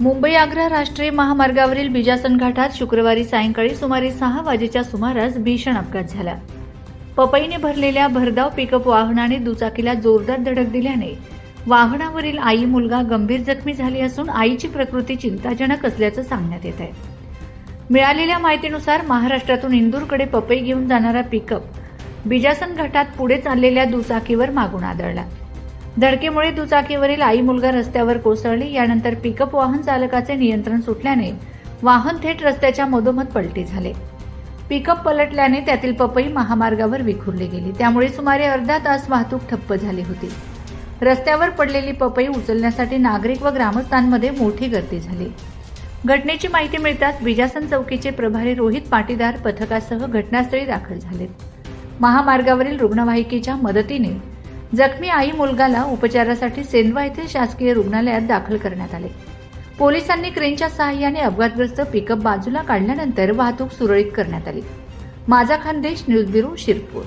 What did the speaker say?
मुंबई आग्रा राष्ट्रीय महामार्गावरील बिजासन घाटात शुक्रवारी सायंकाळी सुमारे 6 वाजेच्या सुमारास भीषण अपघात झाला. पपईने भरलेल्या भरधाव पिकअप वाहनाने दुचाकीला जोरदार धडक दिल्याने वाहनावरील आई मुलगा गंभीर जखमी झाले असून आईची प्रकृती चिंताजनक असल्याचं सांगण्यात येत आहे. मिळालेल्या माहितीनुसार महाराष्ट्रातून इंदूरकडे पपई घेऊन जाणारा पिकअप बिजासन घाटात पुढे चाललेल्या दुचाकीवर मागून आदळला. धडकेमुळे दुचाकीवरील आई मुलगा रस्त्यावर कोसळले. यानंतर पिकअप वाहन चालकाचे नियंत्रण सुटल्याने वाहन थेट रस्त्याच्या मधोमध पलटी झाले. पिकअप पलटल्याने त्यातील पपई महामार्गावर विखुरली गेली. त्यामुळे सुमारे अर्धा तास वाहतूक ठप्प झाली होती. रस्त्यावर पडलेली पपई उचलण्यासाठी नागरिक व ग्रामस्थांमध्ये मोठी गर्दी झाली. घटनेची माहिती मिळताच बिजासन चौकीचे प्रभारी रोहित पाटीदार पथकासह घटनास्थळी दाखल झाले. महामार्गावरील रुग्णवाहिकेच्या मदतीने जखमी आई मुलगाला उपचारासाठी सेंधवा येथील शासकीय रुग्णालयात दाखल करण्यात आले. पोलिसांनी क्रेनच्या सहाय्याने अपघातग्रस्त पिकअप बाजूला काढल्यानंतर वाहतूक सुरळीत करण्यात आली. माझा खानदेश न्यूज ब्युरो शिरपूर.